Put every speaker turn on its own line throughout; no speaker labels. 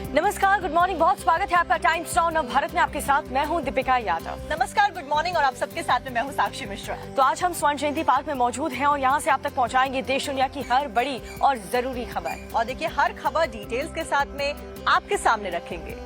नमस्कार, good morning, बहुत स्वागत है आपका टाइम्स नाउ नव भारत में। आपके साथ मैं हूं दीपिका यादव।
नमस्कार, गुड मॉर्निंग और आप सबके साथ में मैं हूं साक्षी मिश्रा।
तो आज हम स्वर्ण जयंती पार्क में मौजूद हैं और यहां से आप तक पहुंचाएंगे देश दुनिया की हर बड़ी और जरूरी खबर।
और देखिए, हर खबर डिटेल्स के साथ में आपके सामने रखेंगे।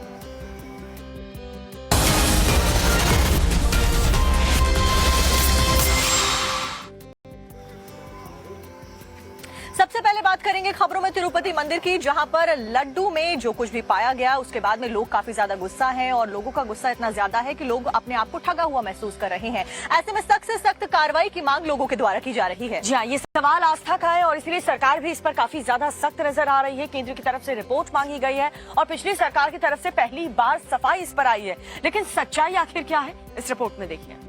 सबसे पहले बात करेंगे खबरों में तिरुपति मंदिर की, जहां पर लड्डू में जो कुछ भी पाया गया उसके बाद में लोग काफी ज्यादा गुस्सा है और लोगों का गुस्सा इतना ज्यादा है कि लोग अपने आप को ठगा हुआ महसूस कर रहे हैं। ऐसे में सख्त से सख्त कार्रवाई की मांग लोगों के द्वारा की जा रही है।
जी हाँ, ये सवाल आस्था का है और इसलिए सरकार भी इस पर काफी ज्यादा सख्त नजर आ रही है। केंद्र की तरफ से रिपोर्ट मांगी गई है और पिछली सरकार की तरफ से पहली बार सफाई इस पर आई है। लेकिन सच्चाई आखिर क्या है, इस रिपोर्ट में देखिए।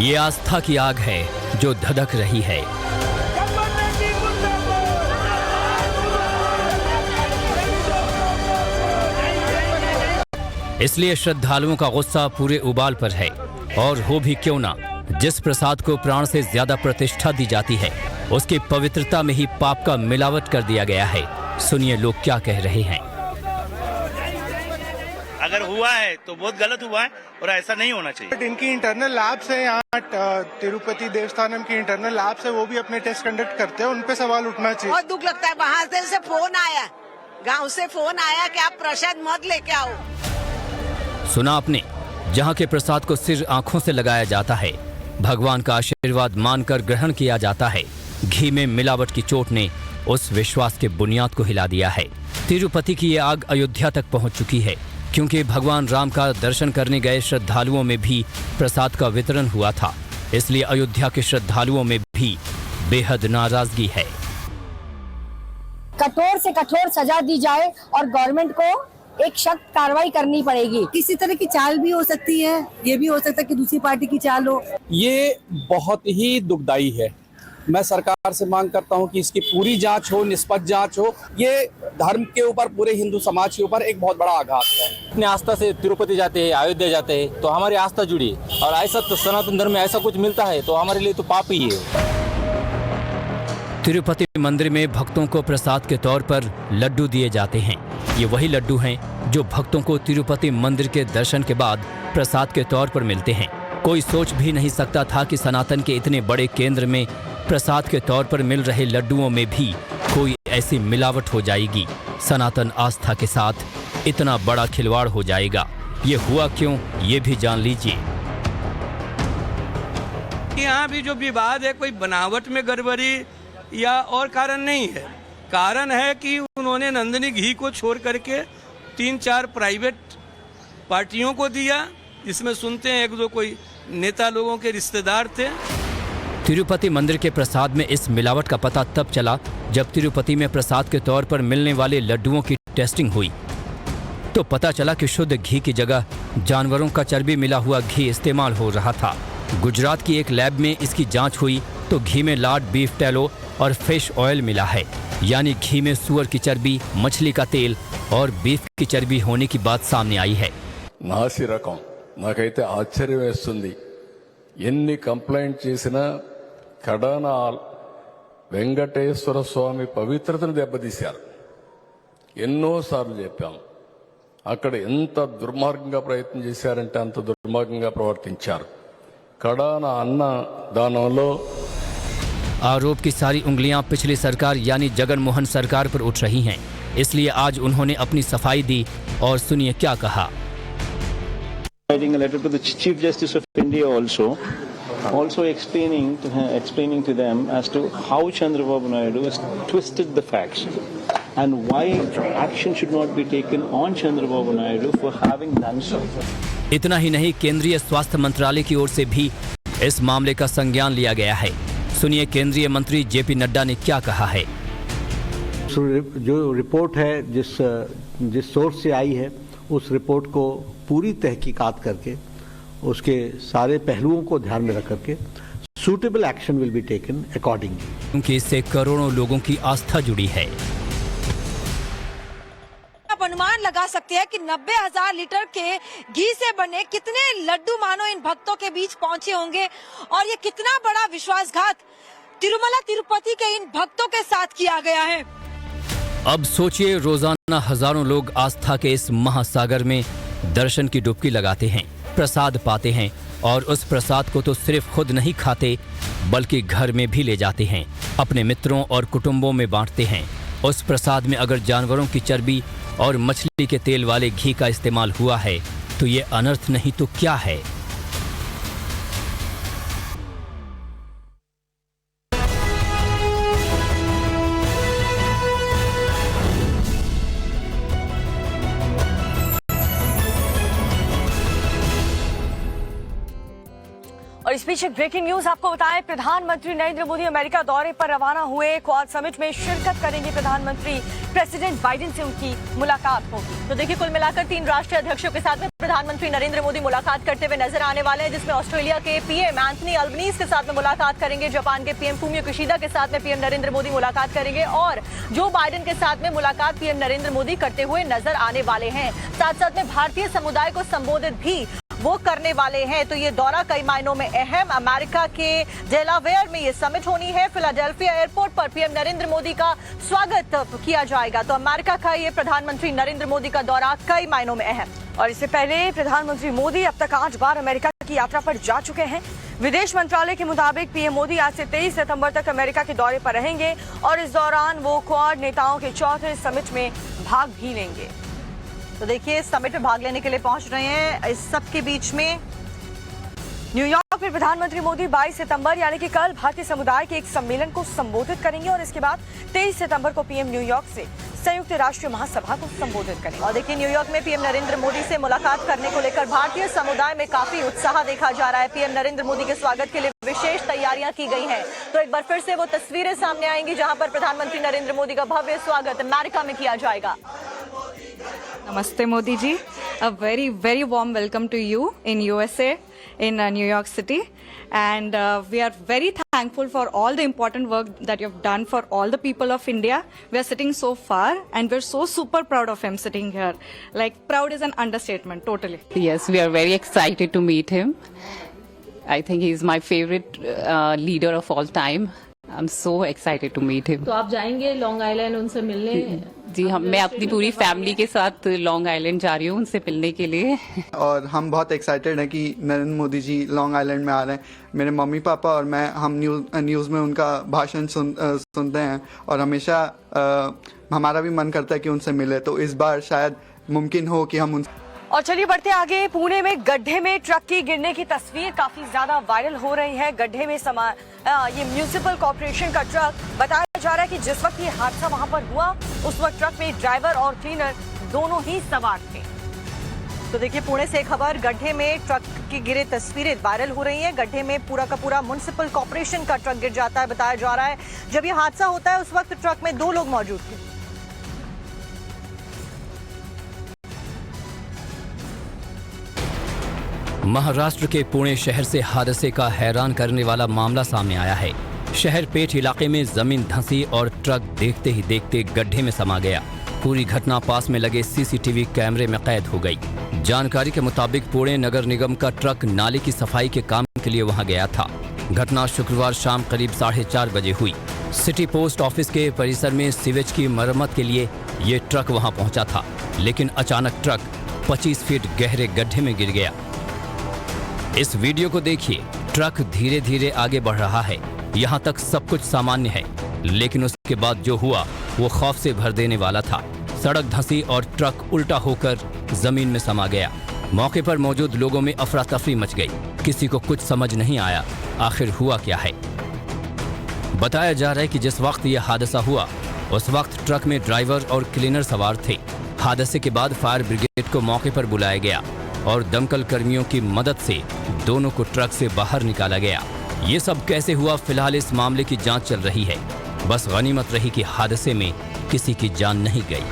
ये आस्था की आग है जो धधक रही है। इसलिए श्रद्धालुओं का गुस्सा पूरे उबाल पर है। और हो भी क्यों ना, जिस प्रसाद को प्राण से ज्यादा प्रतिष्ठा दी जाती है उसकी पवित्रता में ही पाप का मिलावट कर दिया गया है। सुनिए लोग क्या कह रहे हैं।
अगर हुआ है तो बहुत गलत हुआ है और ऐसा नहीं होना चाहिए।
बट इनकी इंटरनल लैब्स है यहाँ, तिरुपति देवस्थानम की इंटरनल लैब्स है, वो भी अपने टेस्ट कंडक्ट करते हैं, उन पे सवाल उठना चाहिए।
बहुत दुख लगता है, बाहर से फोन आया, गांव से फोन आया कि आप प्रसाद मत लेके आओ।
सुना आपने, जहाँ के प्रसाद को सिर आंखों से लगाया जाता है, भगवान का आशीर्वाद मानकर ग्रहण किया जाता है, घी में मिलावट की चोट ने उस विश्वास के बुनियाद को हिला दिया है। तिरुपति की ये आग अयोध्या तक पहुंच चुकी है, क्योंकि भगवान राम का दर्शन करने गए श्रद्धालुओं में भी प्रसाद का वितरण हुआ था। इसलिए अयोध्या के श्रद्धालुओं में भी बेहद नाराजगी है।
कठोर से कठोर सजा दी जाए और गवर्नमेंट को एक सख्त कार्रवाई करनी पड़ेगी।
किसी तरह की चाल भी हो सकती है, ये भी हो सकता है कि दूसरी पार्टी की चाल हो।
ये बहुत ही दुखदाई है। मैं सरकार से मांग करता हूं कि इसकी पूरी जांच हो, निष्पक्ष जांच हो। ये धर्म के ऊपर, पूरे हिंदू समाज के ऊपर एक बहुत बड़ा आघात है।
अपने आस्था से तिरुपति जाते हैं, अयोध्या जाते हैं तो हमारी आस्था जुड़ी, और ऐसा तो सनातन धर्म में ऐसा कुछ मिलता है तो हमारे लिए तो पाप ही है।
तिरुपति मंदिर में भक्तों को प्रसाद के तौर पर लड्डू दिए जाते हैं। ये वही लड्डू हैं जो भक्तों को तिरुपति मंदिर के दर्शन के बाद प्रसाद के तौर पर मिलते हैं। कोई सोच भी नहीं सकता था कि सनातन के इतने बड़े केंद्र में प्रसाद के तौर पर मिल रहे लड्डुओं में भी कोई ऐसी मिलावट हो जाएगी। सनातन आस्था के साथ इतना बड़ा खिलवाड़ हो जाएगा। ये हुआ क्यों, ये भी जान लीजिए।
यहाँ भी जो विवाद है, कोई बनावट में गड़बड़ी या और कारण नहीं है। कारण है कि उन्होंने नंदिनी घी को छोड़ करके 3-4 प्राइवेट पार्टियों को दिया, जिसमें सुनते हैं एक दो कोई नेता लोगों के रिश्तेदार थे।
तिरुपति मंदिर के प्रसाद में इस मिलावट का पता तब चला जब तिरुपति में प्रसाद के तौर पर मिलने वाले लड्डुओं की टेस्टिंग हुई तो पता चला कि शुद्ध घी की जगह जानवरों का चर्बी मिला हुआ घी इस्तेमाल हो रहा था। गुजरात की एक लैब में इसकी जांच हुई तो घी में लार्ड बीफ टैलो और फिश ऑयल मिला है, यानी घी में सुअर की चर्बी, मछली का तेल और बीफ की चर्बी होने की बात सामने आई है।
నాసి రకం నాకైతే ఆశ్చర్యం వేస్తుంది। ఎన్ని కంప్లైంట్ చేసినా కడాన వెంకటేశ్వర స్వామి పవిత్రతను దెబ్బతీశారు। ఎన్నోసార్లు చెప్పాం, అక్కడ ఎంత దుర్మార్గంగా ప్రయత్నం చేశారంటే అంత దుర్మార్గంగా ప్రవర్తించారు। కడాన అన్న దానంలో
आरोप की सारी उंगलियां पिछली सरकार यानी जगनमोहन सरकार पर उठ रही हैं। इसलिए आज उन्होंने अपनी सफाई दी और सुनिए क्या कहा।
Writing a letter to the Chief Justice of India also explaining to them as to how Chandrababu Naidu has twisted the facts and why action should not be taken on Chandrababu Naidu for having done so.
इतना ही नहीं, केंद्रीय स्वास्थ्य मंत्रालय की ओर से भी इस मामले का संज्ञान लिया गया है। सुनिए केंद्रीय मंत्री जेपी नड्डा ने क्या कहा है।
जो रिपोर्ट है जिस सोर्स से आई है, उस रिपोर्ट को पूरी तहकीकात करके उसके सारे पहलुओं को ध्यान में रख करके suitable action will be taken accordingly,
क्योंकि इससे करोड़ों लोगों की आस्था जुड़ी है।
आप अनुमान लगा सकती है कि 90,000 लीटर के घी से बने कितने लड्डू मानो इन भक्तों के बीच पहुंचे होंगे और ये कितना बड़ा विश्वासघात तिरुमला तिरुपति के इन भक्तों के साथ किया गया है।
अब सोचिए, रोजाना हजारों लोग आस्था के इस महासागर में दर्शन की डुबकी लगाते हैं, प्रसाद पाते हैं और उस प्रसाद को तो सिर्फ खुद नहीं खाते बल्कि घर में भी ले जाते हैं, अपने मित्रों और कुटुंबों में बांटते हैं। उस प्रसाद में अगर जानवरों की चर्बी और मछली के तेल वाले घी का इस्तेमाल हुआ है तो ये अनर्थ नहीं तो क्या है।
और इस बीच एक ब्रेकिंग न्यूज आपको बताएं, प्रधानमंत्री नरेंद्र मोदी अमेरिका दौरे पर रवाना हुए। क्वाड समिट में शिरकत करेंगे प्रधानमंत्री। प्रेसिडेंट बाइडेन से उनकी मुलाकात होगी।
तो देखिए, कुल मिलाकर 3 राष्ट्रीय अध्यक्षों के साथ में प्रधानमंत्री नरेंद्र मोदी मुलाकात करते हुए नजर आने वाले हैं, जिसमें ऑस्ट्रेलिया के पीएम एंथनी अल्बनीज के साथ में मुलाकात करेंगे, जापान के पीएम फूमियो किशिदा के साथ में पीएम नरेंद्र मोदी मुलाकात करेंगे और जो बाइडेन के साथ में मुलाकात पीएम नरेंद्र मोदी करते हुए नजर आने वाले हैं। साथ साथ में भारतीय समुदाय को संबोधित भी वो करने वाले हैं। तो ये दौरा कई मायनों में अहम। अमेरिका के डेलावेयर में ये समिट होनी है। फिलाडेल्फिया एयरपोर्ट पर पीएम नरेंद्र मोदी का स्वागत किया जाएगा। तो अमेरिका का ये प्रधानमंत्री नरेंद्र मोदी का दौरा कई मायनों में अहम।
और इससे पहले प्रधानमंत्री मोदी अब तक 8 बार अमेरिका की यात्रा पर जा चुके हैं। विदेश मंत्रालय के मुताबिक पीएम मोदी आज से 23 सितंबर तक अमेरिका के दौरे पर रहेंगे और इस दौरान वो क्वाड नेताओं के 4थे समिट में भाग भी लेंगे।
तो देखिए, समिट में भाग लेने के लिए पहुंच रहे हैं। इस सब के बीच में
न्यूयॉर्क में प्रधानमंत्री मोदी 22 सितंबर यानी कि कल भारतीय समुदाय के एक सम्मेलन को संबोधित करेंगे और इसके बाद 23 सितंबर को पीएम न्यूयॉर्क से संयुक्त राष्ट्र महासभा को संबोधित करेंगे।
और देखिए, न्यूयॉर्क में पीएम नरेंद्र मोदी से मुलाकात करने को लेकर भारतीय समुदाय में काफी उत्साह देखा जा रहा है। पीएम नरेंद्र मोदी के स्वागत के लिए विशेष तैयारियां की गई हैं। तो एक बार फिर से वो तस्वीरें सामने आएंगी जहां पर प्रधानमंत्री नरेंद्र मोदी का भव्य स्वागत अमेरिका में किया जाएगा।
Namaste Modi ji, a very warm welcome to you in USA, in New York City, and we are very thankful for all the important work that you have done for all the people of India. We are sitting so far and we're so super proud of him sitting here. Like, proud is an understatement, totally.
Yes, we are very excited to meet him. I think he is my favorite leader of all time. I'm so excited to meet him.
तो आप जाएंगे long island उनसे मिलने?
जी हम, मैं अपनी पूरी family के साथ लॉन्ग आइलैंड जा रही हूँ उनसे मिलने के लिए।
और हम बहुत एक्साइटेड हैं कि नरेंद्र मोदी जी लॉन्ग आइलैंड में आ रहे हैं। मेरे मम्मी पापा और मैं हम न्यूज़ में उनका भाषण सुनते हैं और हमेशा हमारा भी मन करता है कि उनसे मिले। तो इस बार शायद मुमकिन हो कि हम उनसे।
और चलिए बढ़ते आगे। पुणे में गड्ढे में ट्रक की गिरने की तस्वीर काफी ज्यादा वायरल हो रही है। गड्ढे में ये म्युनिसिपल कॉर्पोरेशन का ट्रक बताया जा रहा है कि जिस वक्त ये हादसा वहां पर हुआ उस वक्त ट्रक में ड्राइवर और क्लीनर दोनों ही सवार थे।
तो देखिए, पुणे से खबर, गड्ढे में ट्रक की गिरे तस्वीरें वायरल हो रही हैं। गड्ढे में पूरा का पूरा म्युनिसिपल कॉर्पोरेशन का ट्रक गिर जाता है। बताया जा रहा है जब ये हादसा होता है उस वक्त ट्रक में 2 लोग मौजूद थे।
महाराष्ट्र के पुणे शहर से हादसे का हैरान करने वाला मामला सामने आया है। शहर पेठ इलाके में जमीन धंसी और ट्रक देखते ही देखते गड्ढे में समा गया। पूरी घटना पास में लगे सीसीटीवी कैमरे में कैद हो गई। जानकारी के मुताबिक पुणे नगर निगम का ट्रक नाले की सफाई के काम के लिए वहां गया था। घटना शुक्रवार शाम करीब 4:30 बजे हुई। सिटी पोस्ट ऑफिस के परिसर में सीवेज की मरम्मत के लिए ये ट्रक वहां पहुंचा था, लेकिन अचानक ट्रक 25 फीट गहरे गड्ढे में गिर गया। इस वीडियो को देखिए, ट्रक धीरे धीरे आगे बढ़ रहा है। यहाँ तक सब कुछ सामान्य है, लेकिन उसके बाद जो हुआ वो खौफ से भर देने वाला था। सड़क धंसी और ट्रक उल्टा होकर जमीन में समा गया। मौके पर मौजूद लोगों में अफरा तफरी मच गई। किसी को कुछ समझ नहीं आया आखिर हुआ क्या है। बताया जा रहा है कि जिस वक्त यह हादसा हुआ उस वक्त ट्रक में ड्राइवर और क्लीनर सवार थे। हादसे के बाद फायर ब्रिगेड को मौके पर बुलाया गया और दमकल कर्मियों की मदद से दोनों को ट्रक से बाहर निकाला गया। ये सब कैसे हुआ, फिलहाल इस मामले की जांच चल रही है। बस गनीमत रही कि हादसे में किसी की जान नहीं गई।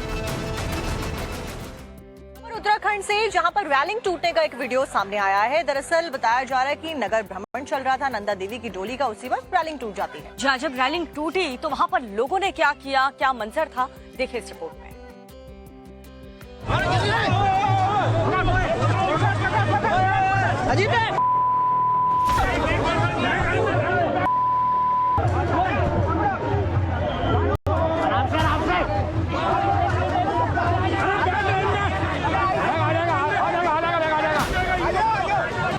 उत्तराखंड से जहां पर रेलिंग टूटने का एक वीडियो सामने आया है। दरअसल बताया जा रहा है कि नगर भ्रमण चल रहा था नंदा देवी की डोली का, उसी वक्त रेलिंग टूट जाती है।
जहाँ जब रेलिंग टूटी तो वहाँ पर लोगों ने क्या किया, क्या मंजर था, देखिए इस रिपोर्ट में।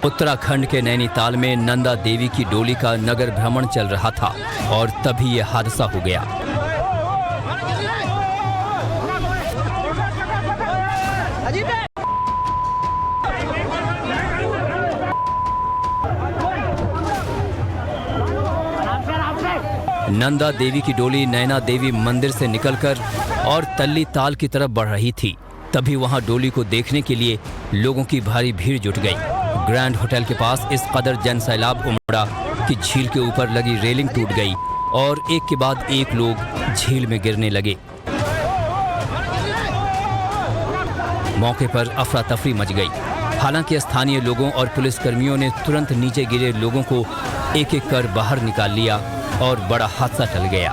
उत्तराखंड के नैनीताल में नंदा देवी की डोली का नगर भ्रमण चल रहा था और तभी यह हादसा हो गया। नंदा देवी की डोली नैना देवी मंदिर से निकलकर और तल्ली ताल की तरफ बढ़ रही थी। तभी वहां डोली को देखने के लिए लोगों की भारी भीड़ जुट गई। ग्रैंड होटल के पास इस कदर जन सैलाब उमड़ा कि झील के ऊपर लगी रेलिंग टूट गई और एक के बाद एक लोग झील में गिरने लगे। मौके पर अफरा तफरी मच गई। हालांकि स्थानीय लोगों और पुलिसकर्मियों ने तुरंत नीचे गिरे लोगों को एक एक कर बाहर निकाल लिया और बड़ा हादसा टल गया।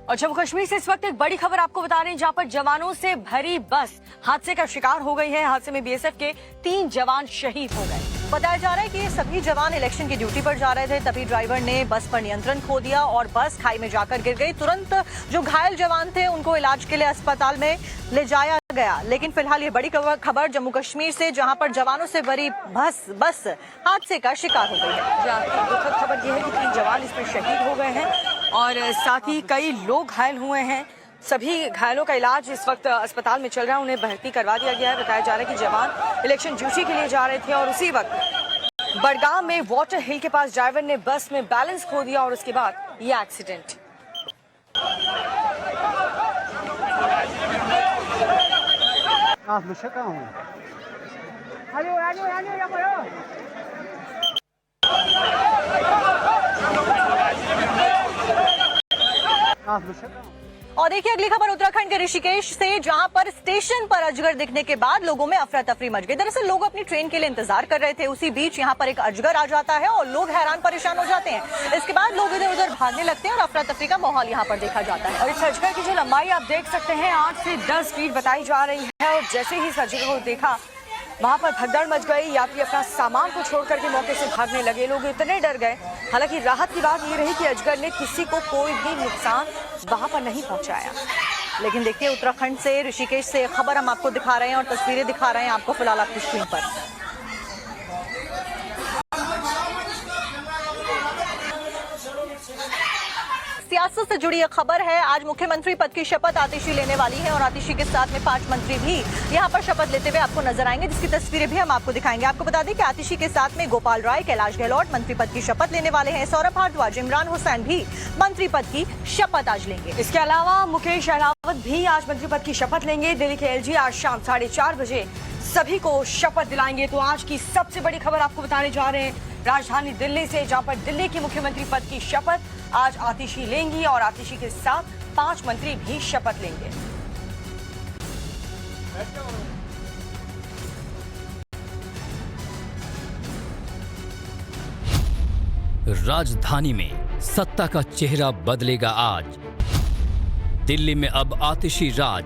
और जम्मू कश्मीर से इस वक्त एक बड़ी खबर आपको बता रहे हैं, जहां पर जवानों से भरी बस हादसे का शिकार हो गई है। हादसे में बीएसएफ के 3 जवान शहीद हो गए।
बताया जा रहा है कि ये सभी जवान इलेक्शन की ड्यूटी पर जा रहे थे, तभी ड्राइवर ने बस पर नियंत्रण खो दिया और बस खाई में जाकर गिर गई। तुरंत जो घायल जवान थे उनको इलाज के लिए अस्पताल में ले जाया गया। लेकिन फिलहाल ये बड़ी खबर जम्मू कश्मीर से, जहां पर जवानों से भरी बस हादसे का शिकार हो गई है।
दुखद खबर यह है कि 3 जवान इसमें शहीद हो गए हैं और साथ ही कई लोग घायल हुए हैं। सभी घायलों का इलाज इस वक्त अस्पताल में चल रहा है, उन्हें भर्ती करवा दिया गया है। बताया जा रहा है कि जवान इलेक्शन ड्यूटी के लिए जा रहे थे और उसी वक्त बड़गाम में वाटर हिल के पास ड्राइवर ने बस में बैलेंस खो दिया और उसके बाद ये एक्सीडेंट।
और देखिए अगली खबर उत्तराखंड के ऋषिकेश से, जहां पर स्टेशन पर अजगर दिखने के बाद लोगों में अफरा तफरी मच गई। दरअसल लोग अपनी ट्रेन के लिए इंतजार कर रहे थे, उसी बीच यहां पर एक अजगर आ जाता है और लोग हैरान परेशान हो जाते हैं। इसके बाद लोग इधर उधर भागने लगते हैं और अफरा तफरी का माहौल यहां पर देखा जाता है।
और इस अजगर की जो लंबाई आप देख सकते हैं 8 से 10 फीट बताई जा रही है और जैसे ही इस अजगर को देखा वहां पर भगदड़ मच गई। यात्री अपना सामान को छोड़ करके मौके से भागने लगे, लोग इतने डर गए। हालांकि राहत की बात ये रही कि अजगर ने किसी को कोई भी नुकसान वहां पर नहीं पहुंचाया।
लेकिन देखिए उत्तराखंड से ऋषिकेश से खबर हम आपको दिखा रहे हैं और तस्वीरें दिखा रहे हैं आपको फिलहाल आपकी स्क्रीन पर। सियासत से जुड़ी एक खबर है। आज मुख्यमंत्री पद की शपथ आतिशी लेने वाली है और आतिशी के साथ में 5 मंत्री भी यहां पर शपथ लेते हुए आपको नजर आएंगे, जिसकी तस्वीरें भी हम आपको दिखाएंगे। आपको बता दें कि आतिशी के साथ में गोपाल राय, कैलाश गहलोत मंत्री पद की शपथ लेने वाले हैं। सौरभ भारद्वाज, इमरान हुसैन भी मंत्री पद की शपथ आज लेंगे।
इसके अलावा मुकेश अहलावत भी आज मंत्री पद की शपथ लेंगे। दिल्ली के एलजी आज शाम 4:30 बजे सभी को शपथ दिलाएंगे। तो आज की सबसे बड़ी खबर आपको बताने जा रहे हैं राजधानी दिल्ली से, जहां पर दिल्ली की मुख्यमंत्री पद की शपथ आज आतिशी लेंगी और आतिशी के साथ 5 मंत्री भी शपथ लेंगे।
राजधानी में सत्ता का चेहरा बदलेगा आज। दिल्ली में अब आतिशी राज।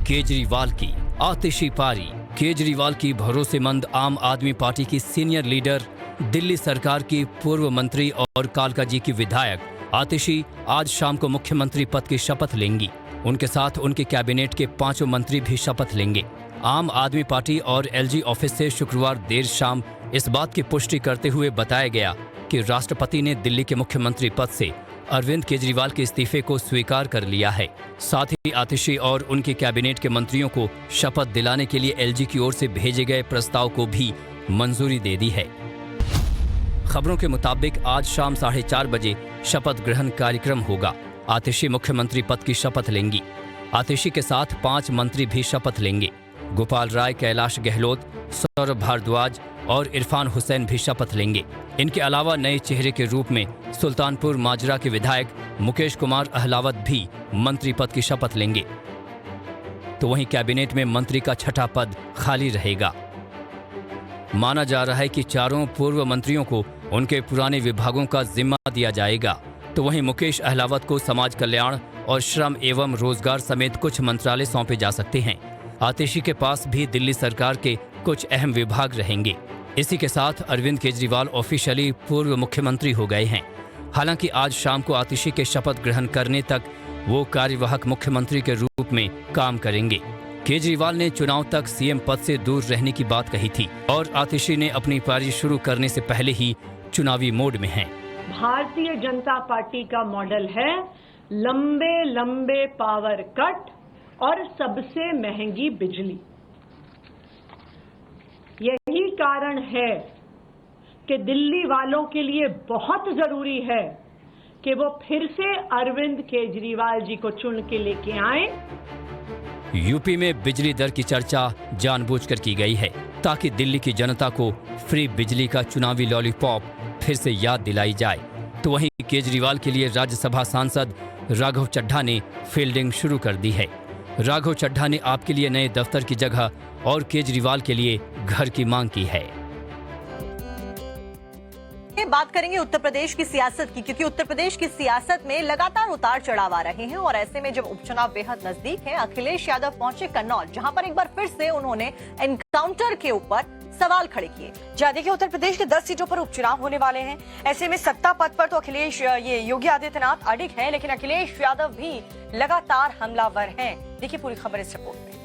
केजरीवाल की आतिशी पारी। केजरीवाल की भरोसेमंद आम आदमी पार्टी की सीनियर लीडर, दिल्ली सरकार की पूर्व मंत्री और कालकाजी की विधायक आतिशी आज शाम को मुख्यमंत्री पद की शपथ लेंगी। उनके साथ उनके कैबिनेट के 5 मंत्री भी शपथ लेंगे। आम आदमी पार्टी और एलजी ऑफिस से शुक्रवार देर शाम इस बात की पुष्टि करते हुए बताया गया कि राष्ट्रपति ने दिल्ली के मुख्यमंत्री पद से अरविंद केजरीवाल के इस्तीफे को स्वीकार कर लिया है। साथ ही आतिशी और उनके कैबिनेट के मंत्रियों को शपथ दिलाने के लिए एलजी की ओर से भेजे गए प्रस्ताव को भी मंजूरी दे दी है। खबरों के मुताबिक आज शाम 4:30 बजे शपथ ग्रहण कार्यक्रम होगा। आतिशी मुख्यमंत्री पद की शपथ लेंगी। आतिशी के साथ 5 मंत्री भी शपथ लेंगे। गोपाल राय, कैलाश गहलोत, सौरभ भारद्वाज और इरफान हुसैन भी शपथ लेंगे। इनके अलावा नए चेहरे के रूप में सुल्तानपुर माजरा के विधायक मुकेश कुमार अहलावत भी मंत्री पद की शपथ लेंगे। तो वहीं कैबिनेट में मंत्री का 6ठा पद खाली रहेगा। माना जा रहा है कि चारों पूर्व मंत्रियों को उनके पुराने विभागों का जिम्मा दिया जाएगा। तो वहीं मुकेश अहलावत को समाज कल्याण और श्रम एवं रोजगार समेत कुछ मंत्रालय सौंपे जा सकते हैं। आतिशी के पास भी दिल्ली सरकार के कुछ अहम विभाग रहेंगे। इसी के साथ अरविंद केजरीवाल ऑफिशियली पूर्व मुख्यमंत्री हो गए हैं। हालांकि आज शाम को आतिशी के शपथ ग्रहण करने तक वो कार्यवाहक मुख्यमंत्री के रूप में काम करेंगे। केजरीवाल ने चुनाव तक सीएम पद से दूर रहने की बात कही थी और आतिशी ने अपनी पारी शुरू करने से पहले ही चुनावी मोड में हैं।
भारतीय जनता पार्टी का मॉडल है लंबे लंबे पावर कट और सबसे महंगी बिजली। यही कारण है कि दिल्ली वालों के लिए बहुत जरूरी है कि वो फिर से अरविंद केजरीवाल जी को चुन के लेके आए।
यूपी में बिजली दर की चर्चा जानबूझकर की गई है ताकि दिल्ली की जनता को फ्री बिजली का चुनावी लॉलीपॉप फिर से याद दिलाई जाए। तो वहीं केजरीवाल के लिए राज्यसभा सांसद राघव चड्ढा ने फील्डिंग शुरू कर दी है। राघव चड्ढा ने आपके लिए नए दफ्तर की जगह और केजरीवाल के लिए घर की मांग की है।
बात करेंगे उत्तर प्रदेश की सियासत की, क्योंकि उत्तर प्रदेश की सियासत में लगातार उतार चढ़ाव आ रहे हैं और ऐसे में जब उपचुनाव बेहद नजदीक है, अखिलेश यादव पहुंचे कन्नौज, जहां पर एक बार फिर से उन्होंने एनकाउंटर के ऊपर सवाल खड़े किए।
जी देखिए, उत्तर प्रदेश के 10 सीटों पर उपचुनाव होने वाले हैं। ऐसे में सत्ता पद पर तो अखिलेश योगी आदित्यनाथ अडिग हैं, लेकिन अखिलेश यादव भी लगातार हमलावर हैं। देखिए पूरी खबर इस रिपोर्ट में।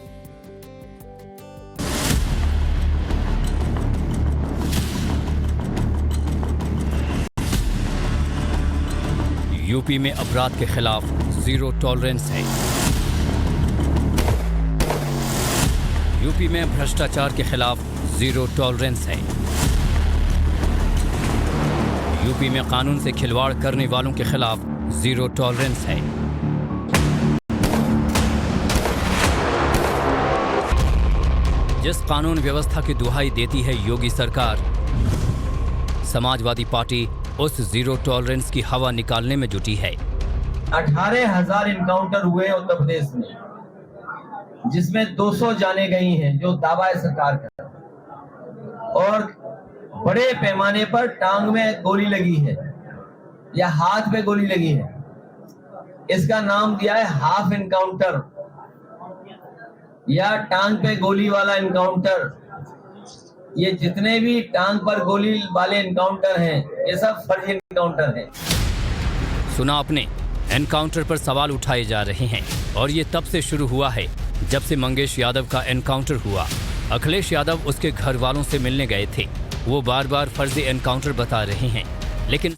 यूपी में अपराध के खिलाफ जीरो टॉलरेंस है। यूपी में भ्रष्टाचार के खिलाफ जीरो टॉलरेंस है। यूपी में कानून से खिलवाड़ करने वालों के खिलाफ जीरो टॉलरेंस है। जिस कानून व्यवस्था की दुहाई देती है योगी सरकार, समाजवादी पार्टी उस जीरो टॉलरेंस की हवा निकालने में जुटी है।
18,000 इनकाउंटर हुए उत्तर प्रदेश में, जिसमें 200 जाने गई हैं, जो दावा है सरकार का, और बड़े पैमाने पर टांग में गोली लगी है या हाथ में गोली लगी है। इसका नाम दिया है हाफ इनकाउंटर या टांग पे गोली वाला इनकाउंटर। ये जितने भी टांग पर गोली वाले इनकाउंटर हैं, ये सब फर्जी इनकाउंटर हैं।
सुना आपने, एनकाउंटर पर सवाल उठाए जा रहे हैं और ये तब से शुरू हुआ है जब से मंगेश यादव का एनकाउंटर हुआ। अखिलेश यादव उसके घर वालों से मिलने गए थे। वो बार बार फर्जी एनकाउंटर बता रहे हैं, लेकिन